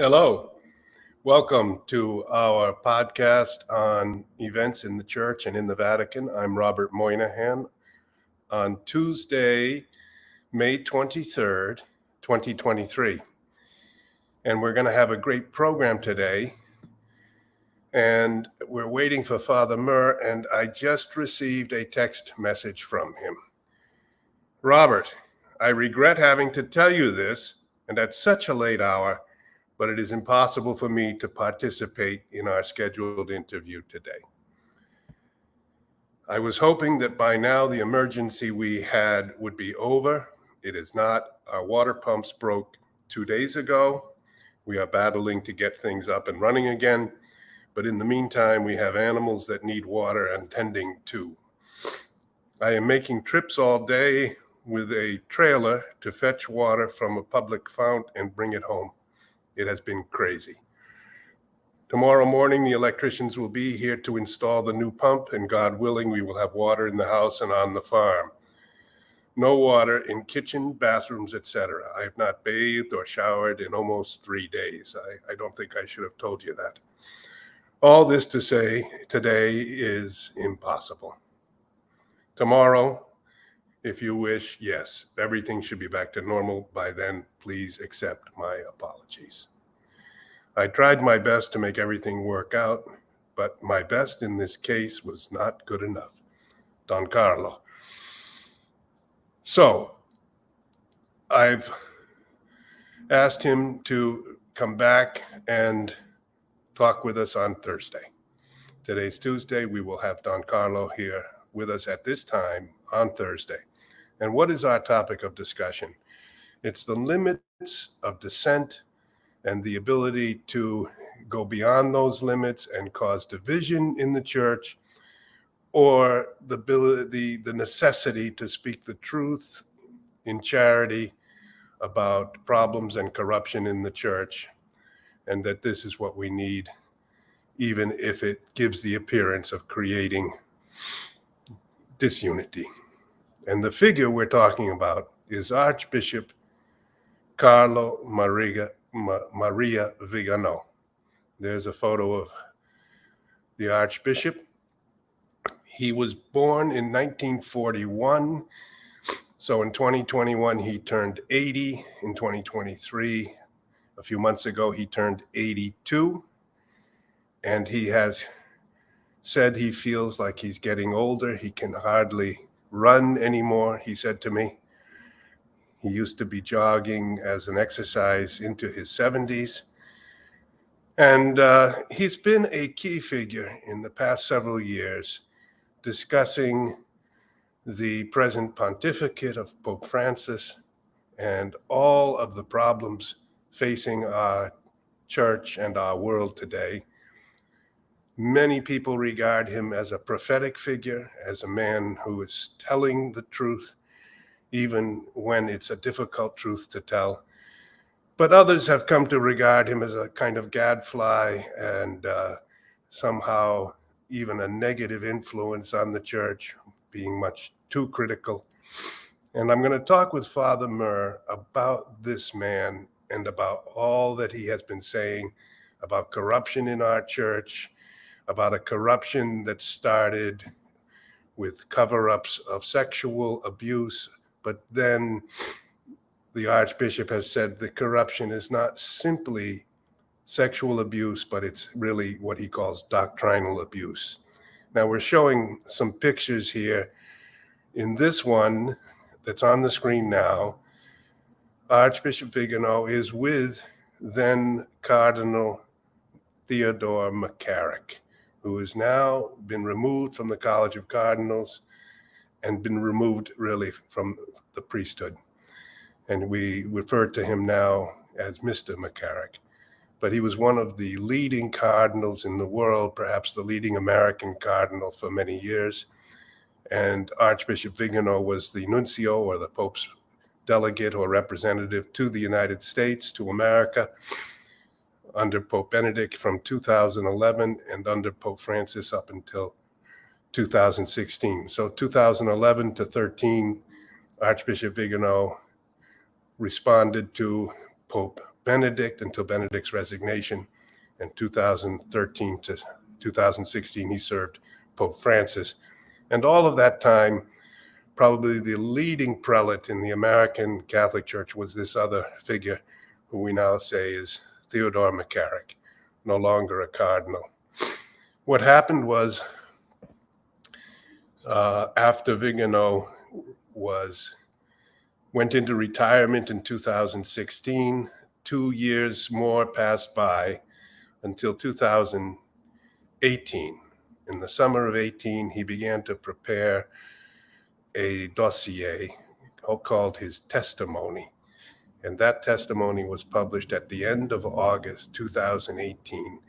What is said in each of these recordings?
Hello, welcome to our podcast on events in the Church and in the Vatican. I'm Robert Moynihan. On Tuesday, May 23rd, 2023. And we're going to have a great program today. And we're waiting for Father Murr, and I just received a text message from him. Robert, I regret having to tell you this, and at such a late hour, but it is impossible for me to participate in our scheduled interview today. I was hoping that by now the emergency we had would be over. It is not. Our water pumps broke 2 days ago. We are battling to get things up and running again. But in the meantime, we have animals that need water and tending to. I am making trips all day with a trailer to fetch water from a public fount and bring it home. It has been crazy. Tomorrow morning, the electricians will be here to install the new pump, and God willing, we will have water in the house and on the farm. No water in kitchen, bathrooms, etc. I have not bathed or showered in almost 3 days. I don't think I should have told you that. All this to say, today is impossible. Tomorrow, if you wish, yes, everything should be back to normal by then. Please accept my apologies. I tried my best to make everything work out, but my best in this case was not good enough. Don Carlo. So, I've asked him to come back and talk with us on Thursday. Today's Tuesday. We will have Don Carlo here with us at this time on Thursday. And what is our topic of discussion? It's the limits of dissent and the ability to go beyond those limits and cause division in the church, or the necessity to speak the truth in charity about problems and corruption in the church, and that this is what we need, even if it gives the appearance of creating disunity. And the figure we're talking about is Archbishop Carlo Maria Viganò. There's a photo of the Archbishop. He was born in 1941. So in 2021, he turned 80. In 2023, a few months ago, he turned 82. And he has said he feels like he's getting older. He can hardly run anymore, he said to me. He used to be jogging as an exercise into his 70s. And he's been a key figure in the past several years discussing the present pontificate of Pope Francis and all of the problems facing our church and our world today. Many people regard him as a prophetic figure, as a man who is telling the truth, even when it's a difficult truth to tell. But others have come to regard him as a kind of gadfly and somehow even a negative influence on the church, being much too critical. And I'm going to talk with Father Murr about this man and about all that he has been saying about corruption in our church, about a corruption that started with cover-ups of sexual abuse. But then the Archbishop has said the corruption is not simply sexual abuse, but it's really what he calls doctrinal abuse. Now we're showing some pictures here. In this one that's on the screen now, Archbishop Viganò is with then Cardinal Theodore McCarrick, who has now been removed from the College of Cardinals and been removed really from the priesthood. And we refer to him now as Mr. McCarrick. But he was one of the leading cardinals in the world, perhaps the leading American cardinal for many years. And Archbishop Viganò was the nuncio, or the Pope's delegate or representative to the United States, to America, under Pope Benedict from 2011 and under Pope Francis up until 2016. So 2011 to 13, Archbishop Viganò responded to Pope Benedict until Benedict's resignation. In 2013 to 2016, he served Pope Francis. And all of that time, probably the leading prelate in the American Catholic Church was this other figure who we now say is Theodore McCarrick, no longer a cardinal. What happened was, after Viganò went into retirement in 2016, 2 years more passed by until 2018. In the summer of 18, he began to prepare a dossier called his testimony. And that testimony was published at the end of August 2018.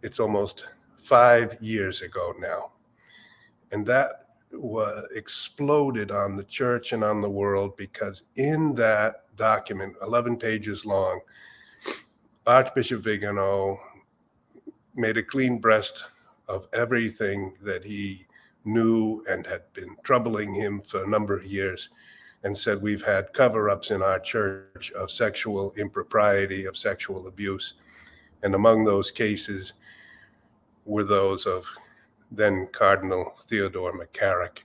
It's almost 5 years ago now. And that exploded on the church and on the world, because in that document, 11 pages long, Archbishop Viganò made a clean breast of everything that he knew and had been troubling him for a number of years, and said, we've had cover-ups in our church of sexual impropriety, of sexual abuse. And among those cases were those of then Cardinal Theodore McCarrick,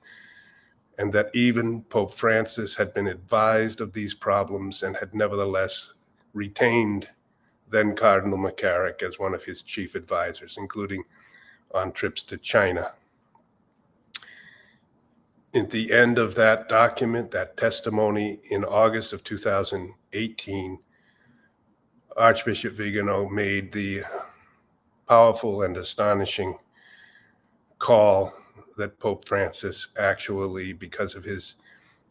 and that even Pope Francis had been advised of these problems and had nevertheless retained then Cardinal McCarrick as one of his chief advisors, including on trips to China. At the end of that document, that testimony, in August of 2018, Archbishop Viganò made the powerful and astonishing call that Pope Francis actually, because of his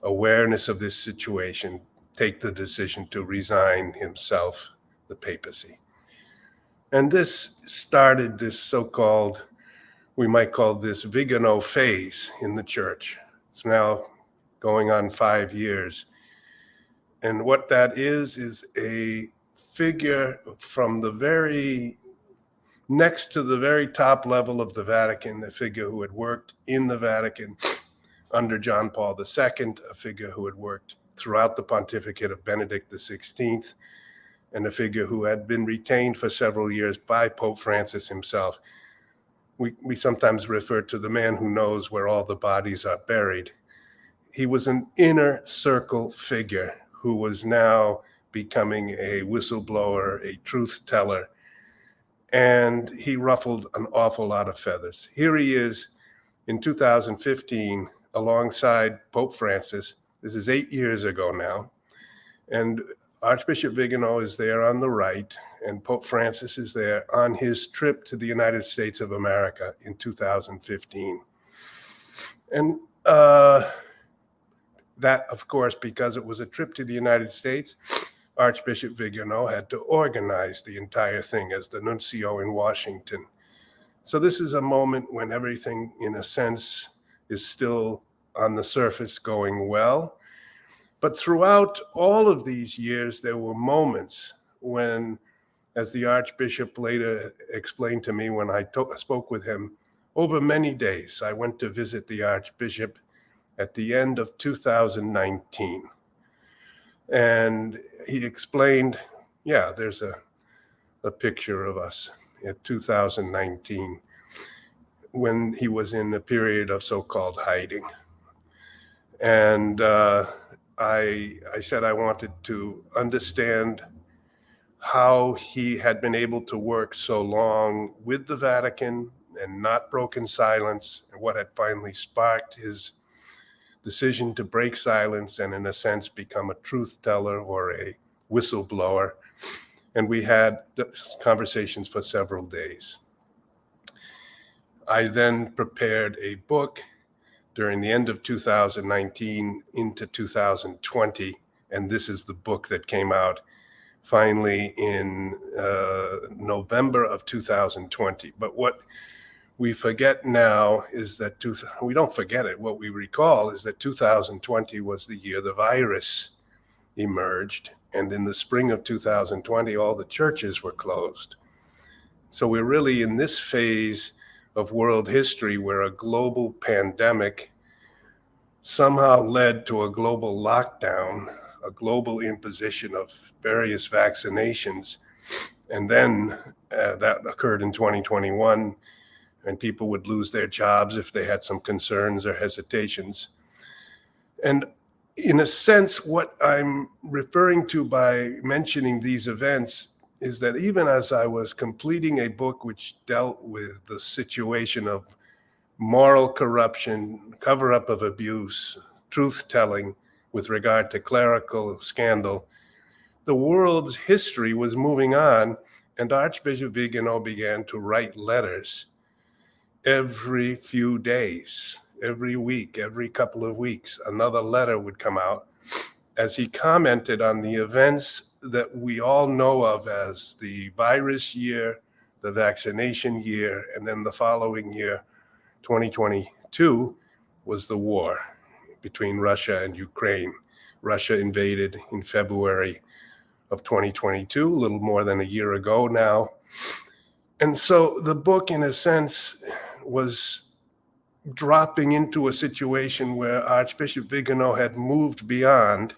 awareness of this situation, take the decision to resign himself the papacy. And this started this so-called, we might call this Viganò phase in the church. It's now going on 5 years. And what that is a figure from the very next to the very top level of the Vatican, a figure who had worked in the Vatican under John Paul II, a figure who had worked throughout the pontificate of Benedict XVI, and a figure who had been retained for several years by Pope Francis himself. We sometimes refer to the man who knows where all the bodies are buried. He was an inner circle figure who was now becoming a whistleblower, a truth teller, and he ruffled an awful lot of feathers. Here he is in 2015 alongside Pope Francis. This is 8 years ago now. And Archbishop Viganò is there on the right, and Pope Francis is there on his trip to the United States of America in 2015. And that, of course, because it was a trip to the United States, Archbishop Viganò had to organize the entire thing as the nuncio in Washington. So this is a moment when everything, in a sense, is still on the surface going well. But throughout all of these years, there were moments when, as the Archbishop later explained to me when I spoke with him, over many days, I went to visit the Archbishop at the end of 2019. And he explained, yeah, there's a picture of us in 2019 when he was in a period of so-called hiding. And I said I wanted to understand how he had been able to work so long with the Vatican and not broken silence, and what had finally sparked his decision to break silence and, in a sense, become a truth teller or a whistleblower. And we had conversations for several days. I then prepared a book during the end of 2019 into 2020, and this is the book that came out finally in November of 2020. But what we forget now is that, we don't forget it, what we recall is that 2020 was the year the virus emerged, and in the spring of 2020, all the churches were closed. So we're really in this phase of world history where a global pandemic somehow led to a global lockdown a global imposition of various vaccinations. And then that occurred in 2021, and people would lose their jobs if they had some concerns or hesitations. And in a sense, what I'm referring to by mentioning these events is that even as I was completing a book which dealt with the situation of moral corruption, cover-up of abuse, truth-telling with regard to clerical scandal, the world's history was moving on, and Archbishop Viganò began to write letters every few days, every week, every couple of weeks. Another letter would come out as he commented on the events that we all know of as the virus year, the vaccination year, and then the following year, 2022, was the war between Russia and Ukraine. Russia invaded in February of 2022, a little more than a year ago now. And so the book, in a sense, was dropping into a situation where Archbishop Viganò had moved beyond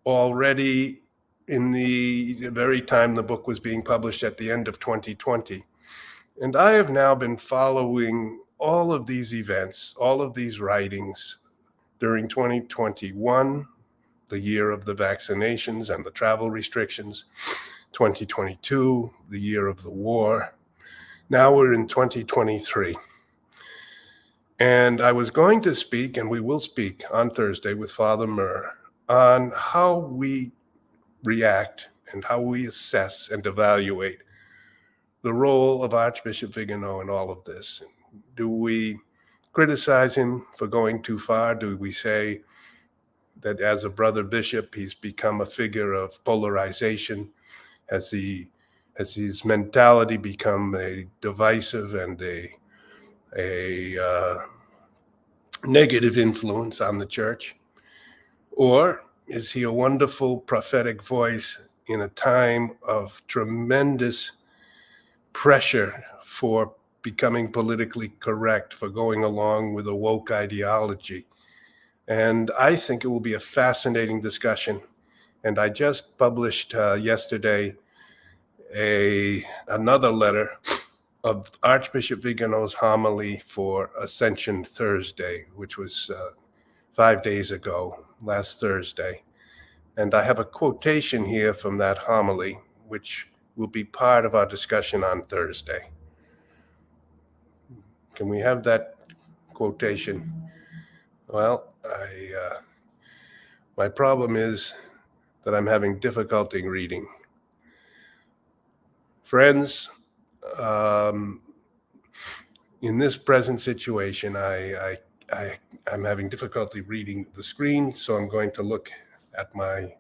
already in the very time the book was being published at the end of 2020. And I have now been following all of these events, all of these writings during 2021, the year of the vaccinations and the travel restrictions, 2022, the year of the war. Now we're in 2023. And I was going to speak, and we will speak on Thursday with Father Murr, on how we react and how we assess and evaluate the role of Archbishop Viganò in all of this. Do we criticize him for going too far? Do we say that as a brother bishop, he's become a figure of polarization? Has his mentality become a divisive and a negative influence on the church? Or is he a wonderful prophetic voice in a time of tremendous pressure for becoming politically correct, for going along with a woke ideology? And I think it will be a fascinating discussion. And I just published yesterday another letter of Archbishop Viganò's homily for Ascension Thursday, which was 5 days ago, last Thursday. And I have a quotation here from that homily, which will be part of our discussion on Thursday. Can we have that quotation? Well, my problem is that I'm having difficulty reading. Friends, in this present situation, I'm having difficulty reading the screen, so I'm going to look at my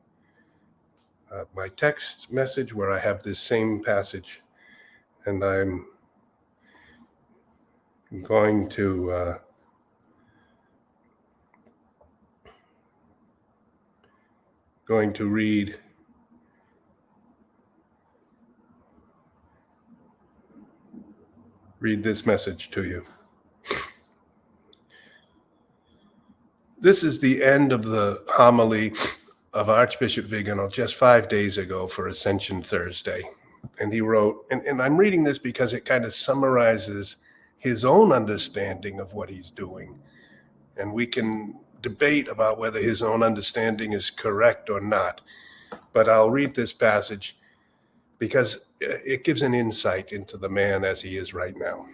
text message where I have this same passage, and I'm going to read this message to you. This is the end of the homily of Archbishop Viganò just 5 days ago for Ascension Thursday. And he wrote, and I'm reading this because it kind of summarizes his own understanding of what he's doing. And we can debate about whether his own understanding is correct or not. But I'll read this passage because it gives an insight into the man as he is right now.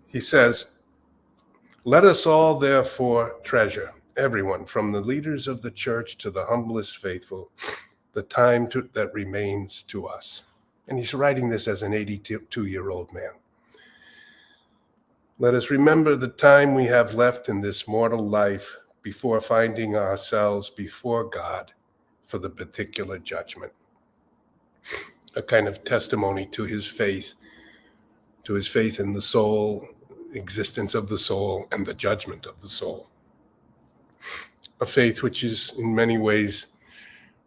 He says, "Let us all therefore treasure, everyone, from the leaders of the church to the humblest faithful, the time that remains to us." And he's writing this as an 82-year-old man. "Let us remember the time we have left in this mortal life before finding ourselves before God for the particular judgment." A kind of testimony to his faith in the soul, existence of the soul, and the judgment of the soul. A faith which is in many ways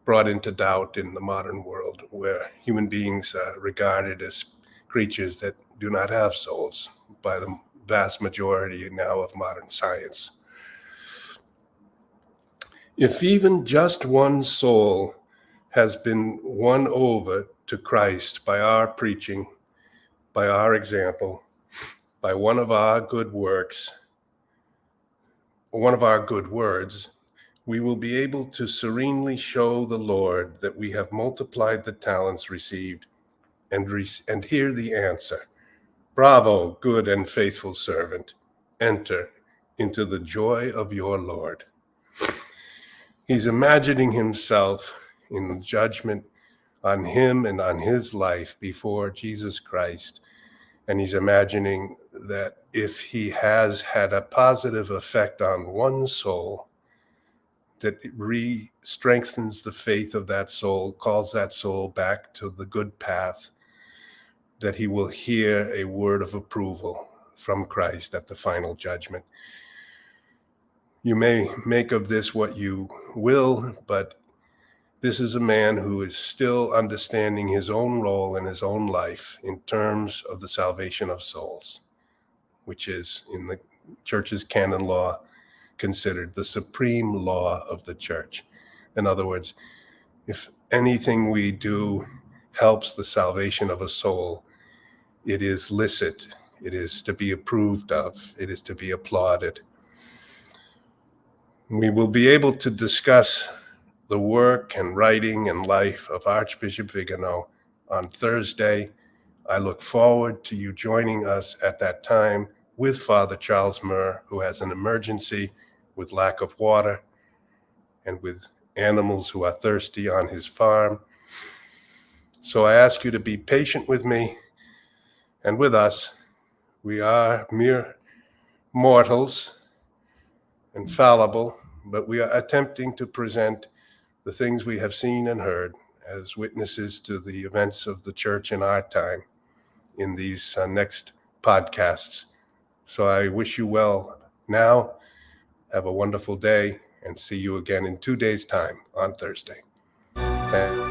brought into doubt in the modern world, where human beings are regarded as creatures that do not have souls by the vast majority now of modern science. If even just one soul has been won over to Christ by our preaching, by our example, by one of our good works, one of our good words, we will be able to serenely show the Lord that we have multiplied the talents received and hear the answer. Bravo, good and faithful servant. Enter into the joy of your Lord. He's imagining himself in judgment on him and on his life before Jesus Christ. And he's imagining that if he has had a positive effect on one soul, that it strengthens the faith of that soul, calls that soul back to the good path, that he will hear a word of approval from Christ at the final judgment. You may make of this what you will, but this is a man who is still understanding his own role in his own life in terms of the salvation of souls, which is in the church's canon law considered the supreme law of the church. In other words, if anything we do helps the salvation of a soul, it is licit, it is to be approved of, it is to be applauded. We will be able to discuss the work and writing and life of Archbishop Viganò on Thursday. I look forward to you joining us at that time with Father Charles Murr, who has an emergency with lack of water and with animals who are thirsty on his farm. So I ask you to be patient with me and with us. We are mere mortals and fallible, but we are attempting to present the things we have seen and heard as witnesses to the events of the church in our time in these next podcasts. So I wish you well now. Have a wonderful day and see you again in 2 days' time on Thursday. Thank you.